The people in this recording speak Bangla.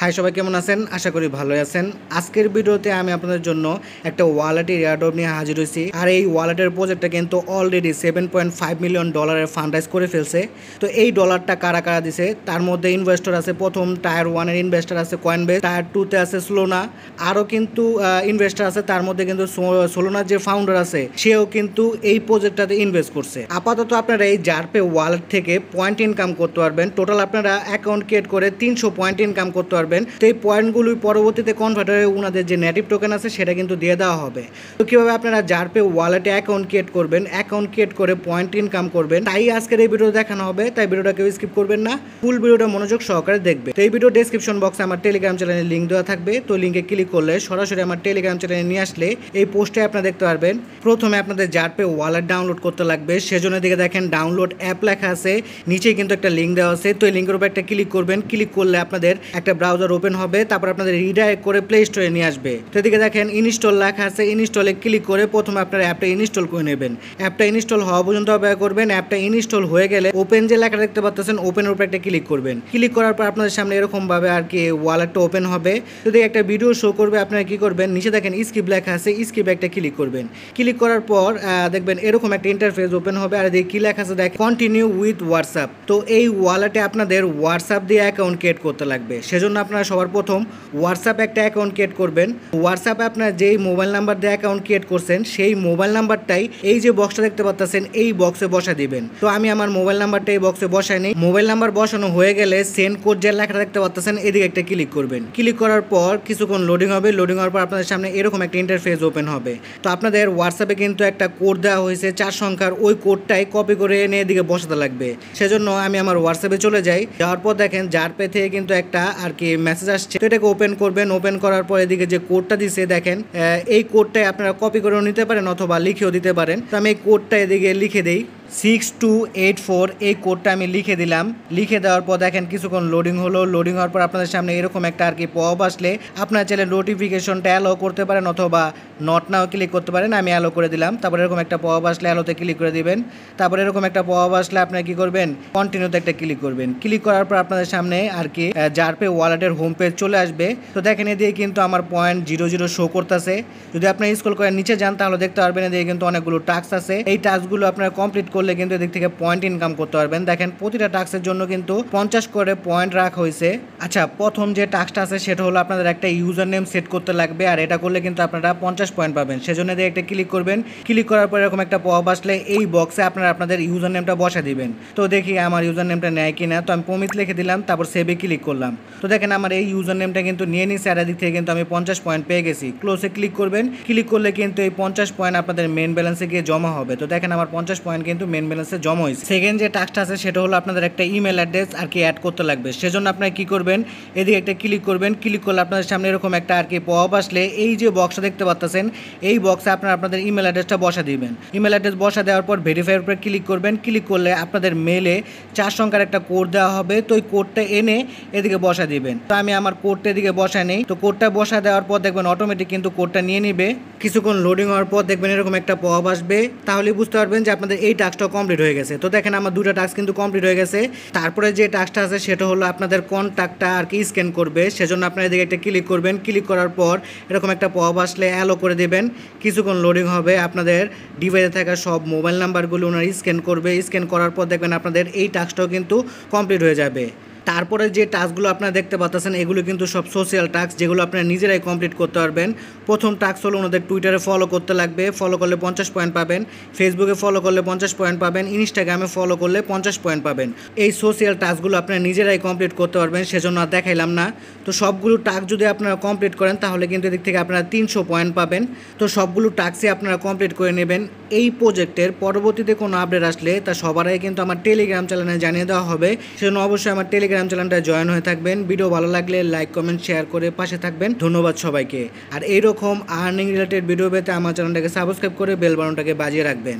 হাই সবাই কেমন আছেন? আশা করি ভালোই আছেন। আজকের ভিডিওতে আমি আপনাদের জন্য একটা ওয়ালেটের এয়ারড্রপ নিয়ে হাজির হয়েছি। আর এই ওয়ালেটের প্রজেক্টটা কিন্তু অলরেডি $7.5 মিলিয়ন ফান্ড রাইজ করে ফেলছে। তো এই ডলারটা কারা কারা দিছে, তার মধ্যে ইনভেস্টর আছে প্রথম টায়ার 1 এর ইনভেস্টর আছে কয়েনবেস, টায়ার 2 তে আছে সোলোনা, আরও কিন্তু ইনভেস্টর আছে। তার মধ্যে কিন্তু সোলোনার যে ফাউন্ডার আছে সেও কিন্তু এই প্রজেক্টটাতে ইনভেস্ট করছে। আপাতত আপনারা এই জারপে ওয়ালেট থেকে পয়েন্ট ইনকাম করতে পারবেন। টোটাল আপনারা অ্যাকাউন্ট ক্রিয়েট করে 300 পয়েন্ট ইনকাম করতে পারবেন। তো এই পয়েন্টগুলো পরবর্তীতে কনভার্ট হয়ে ওনাদের যে নেটিভ টোকেন আছে সেটা কিন্তু দিয়ে দেওয়া হবে। তো কীভাবে আপনারা জারপে ওয়ালেটে অ্যাকাউন্ট ক্রিয়েট করবেন, অ্যাকাউন্ট ক্রিয়েট করে পয়েন্ট ইনকাম করবেন, তাই আজকের এই ভিডিও দেখানো হবে। তাই ভিডিওটা কেউ স্কিপ করবেন না, ফুল ভিডিওটা মনোযোগ সহকারে দেখবে। তো এই ভিডিও ডেসক্রিপশন বক্সে আমার টেলিগ্রাম চ্যানেলের লিঙ্ক দেওয়া থাকবে। তো লিঙ্কে ক্লিক করলে সরাসরি আমার টেলিগ্রাম চ্যানেলে নিয়ে আসলে এই পোস্টে আপনারা দেখতে পারবেন প্রথমে আপনাদের জারপে ওয়ালেট ডাউনলোড করতে লাগবে। সেজন্য দিকে দেখেন ডাউনলোড অ্যাপ লেখা আছে, নিচেই কিন্তু একটা লিঙ্ক দেওয়া আছে। তো এই লিঙ্কের উপর একটা ক্লিক করবেন। ক্লিক করলে আপনাদের একটা ব্রাউজার ওপেন হবে, তারপর আপনাদের রিডাইরেক্ট করে প্লে স্টোরে নিয়ে আসবে। তো এদিকে দেখেন ইনস্টল লেখা আছে, ইনস্টলে ক্লিক করে প্রথমে আপনারা অ্যাপটা ইনস্টল করে নেবেন। অ্যাপটা ইনস্টল হওয়া পর্যন্ত অপেক্ষা করবেন। অ্যাপটা ইনস্টল হয়ে গেলে ওপেন যে লেখা দেখতে পাচ্ছেন ওপেনের উপর একটা ক্লিক করবেন। ক্লিক করার পর আপনাদের সামনে এরকম ভাবে আর কি ওয়ালেটটা ওপেন হবে। যদি একটা ভিডিও শো করবে, আপনারা কি করবেন, নিচে দেখেন স্কিপ লেখা আছে, স্কিপ একটা ক্লিক করবেন। ক্লিক করার পর দেখবেন এরকম একটা ইন্টারফেস ওপেন হবে। আর এদিকে কি লেখা আছে দেখেন, কন্টিনিউ উইথ হোয়াটসঅ্যাপ। তো এই ওয়ালেটে আপনাদের হোয়াটসঅ্যাপ দিয়ে অ্যাকাউন্ট ক্রিয়েট করতে লাগবে। সেজন্য আপনারা সবার প্রথম হোয়াটসঅ্যাপ একটা অ্যাকাউন্ট ক্রিয়েট করবেন। হোয়াটসঅ্যাপে আপনার যেই মোবাইল নাম্বার দিয়ে অ্যাকাউন্ট ক্রিয়েট করছেন সেই মোবাইল নাম্বারটাই এই যে বক্সটা দেখতে পাচ্ছেন এই বক্সে বসা দিবেন। তো আমি আমার মোবাইল নাম্বারটা এই বক্সে বসাই নিই। মোবাইল নাম্বার বসানো হয়ে গেলে সেন্ড কোড যে লেখাটা দেখতে পাচ্ছেন এদিকে একটা ক্লিক করবেন। ক্লিক করার পর কিছুক্ষণ লোডিং হবে। লোডিং হওয়ার পর আপনাদের সামনে এরকম একটা ইন্টারফেস ওপেন হবে। তো আপনাদের হোয়াটসঅ্যাপে কিন্তু একটা কোড দেওয়া হয়েছে 4 সংখ্যার, ওই কোডটাই কপি করে এনে এদিকে বসাতে লাগবে। সেজন্য আমি আমার হোয়াটসঅ্যাপে চলে যাই। যাওয়ার পর দেখেন জারপে থেকে কিন্তু একটা আর কি মেসেজ আসছে। তো এটাকে ওপেন করবেন। ওপেন করার পর এদিকে যে কোডটা দিছে দেখেন, এই কোডটাই আপনারা কপি করেও নিতে পারেন অথবা লিখেও দিতে পারেন। তো আমি এই কোডটা এদিকে লিখে দিই 6284। এই কোডটা আমি লিখে দিলাম। লিখে দেওয়ার পর দেখেন কিছুক্ষণ লোডিং হলো। লোডিং হওয়ার পর আপনাদের সামনে এরকম একটা আর কি পপ আসলে আপনারা চাইলে নোটিফিকেশনটা অ্যালো করতে পারেন অথবা নট নাও ক্লিক করতে পারেন। আমি অ্যালো করে দিলাম। তারপর এরকম একটা পপ আসলে অ্যালোতে ক্লিক করে দিবেন। তারপর এরকম একটা পপ আসলে আপনারা কি করবেন, কন্টিনিউতে একটা ক্লিক করবেন। ক্লিক করার পর আপনাদের সামনে আর কি জারপে ওয়ালেটের হোম পেজ চলে আসবে। তো দেখেন এদিকে কিন্তু আমার 0.00 শো করতেছে। যদি আপনি স্ক্রল করে নিচে যান তাহলে দেখতে পারবেন এদিকে কিন্তু অনেকগুলো টাস্ক আছে। এই টাস্কগুলো আপনারা কমপ্লিট করলে কিন্তু এদিক থেকে পয়েন্ট ইনকাম করতে পারবেন। দেখেন প্রতিটা টাস্কের জন্য কিন্তু 50 করে পয়েন্ট রাখা হয়েছে। আচ্ছা, প্রথম যে টাস্কটা আছে সেটা হলো আপনাদের একটা ইউজার নেম সেট করতে লাগবে। আর এটা করলে কিন্তু আপনারা 50 পয়েন্ট পাবেন। সেজন্য দিয়ে একটা ক্লিক করবেন। ক্লিক করার পর এরকম একটা পপ আসলে এই বক্সে আপনারা আপনাদের ইউজার নেমটা বসা দিবেন। তো দেখি আমার ইউজার নেমটা নেয় কিনা। তো আমি প্রমিত লিখে দিলাম, তারপর সেভে ক্লিক করলাম। তো দেখেন আমার এই ইউজার নেমটা কিন্তু নিয়ে নিচ্ছে। আর এদিক থেকে কিন্তু আমি 50 পয়েন্ট পেয়ে গেছি। ক্লোজে ক্লিক করবেন। ক্লিক করলে কিন্তু এই 50 পয়েন্ট আপনাদের মেন ব্যালেন্সে গিয়ে জমা হবে। তো দেখেন আমার 50 পয়েন্ট কিন্তু মেন ব্যালেন্সে জমা হয়েছে। সেকেন্ড যে টাস্কটা আছে সেটা হলো আপনাদের একটা ইমেল অ্যাড্রেস আর কি অ্যাড করতে লাগবে। সেজন্য আপনারা কি করবেন, এদিকে একটা ক্লিক করবেন। ক্লিক করলে আপনাদের সামনে এরকম একটা আর কি পপ আসলে এই যে বক্সটা দেখতে পাচ্ছেন এই বক্সে আপনারা আপনাদের ইমেল অ্যাড্রেসটা বসা দিবেন। ইমেল অ্যাড্রেস বসা দেওয়ার পর ভেরিফাইয়ের উপরে ক্লিক করবেন। ক্লিক করলে আপনাদের মেলে 4 সংখ্যার একটা কোড দেওয়া হবে। তো ওই কোডটা এনে এদিকে বসা দিবেন। তো আমি আমার কোডটা এদিকে বসা নেই। তো কোডটা বসা দেওয়ার পর দেখবেন অটোমেটিক কিন্তু কোডটা নিয়ে নিবে। কিছুক্ষণ লোডিং হওয়ার পর দেখবেন এরকম একটা পপ আসবে। তাহলে বুঝতে পারবেন যে আপনাদের এই টাস্কটা কমপ্লিট হয়ে গেছে। তো দেখেন আমার 2টা টাস্ক কিন্তু কমপ্লিট হয়ে গেছে। তারপরে যে টাস্কটা আছে সেটা হলো আপনাদের কন্ট্যাক্টটা আর কি স্ক্যান করবে। সেজন্য আপনারা এদিকে একটা ক্লিক করবেন। ক্লিক করার পর এরকম একটা পপ আসলে অ্যালো করে দেবেন। কিছুক্ষণ লোডিং হবে। আপনাদের ডিভাইসে থাকা সব মোবাইল নাম্বারগুলো ওনারা স্ক্যান করবে। স্ক্যান করার পর দেখবেন আপনাদের এই টাস্কটাও কিন্তু কমপ্লিট হয়ে যাবে। তারপরে যে টাস্কগুলো আপনারা দেখতে পাচ্ছেন এগুলো কিন্তু সব সোশ্যাল টাস্ক, যেগুলো আপনারা নিজেরাই কমপ্লিট করতে পারবেন। প্রথম টাস্ক হলো ওনাদের টুইটারে ফলো করতে লাগবে। ফলো করলে 50 পয়েন্ট পাবেন। ফেসবুকে ফলো করলে 50 পয়েন্ট পাবেন। ইনস্টাগ্রামে ফলো করলে 50 পয়েন্ট পাবেন। এই সোশ্যাল টাস্কগুলো আপনারা নিজেরাই কমপ্লিট করতে পারবেন, সেজন্য আর দেখাইলাম না। তো সবগুলো টাস্ক যদি আপনারা কমপ্লিট করেন তাহলে কিন্তু এদিক থেকে আপনারা 300 পয়েন্ট পাবেন। তো সবগুলো টাস্কই আপনারা কমপ্লিট করে নেবেন। এই প্রজেক্টের পরবর্তীতে কোনো আপডেট আসলে তা সবার আগে কিন্তু আমার টেলিগ্রাম চ্যানেলে জানিয়ে দেওয়া হবে। সেজন্য অবশ্যই আমার টেলিগ্রাম চ্যানেলটা জয়েন হয়ে থাকবেন। ভিডিও ভালো লাগলে লাইক কমেন্ট শেয়ার করে পাশে থাকবেন। ধন্যবাদ সবাইকে। আর এইরকম আর্নিং রিলেটেড ভিডিও পেতে আমার চ্যানেলটাকে সাবস্ক্রাইব করে বেল বাটনটাকে বাজিয়ে রাখবেন।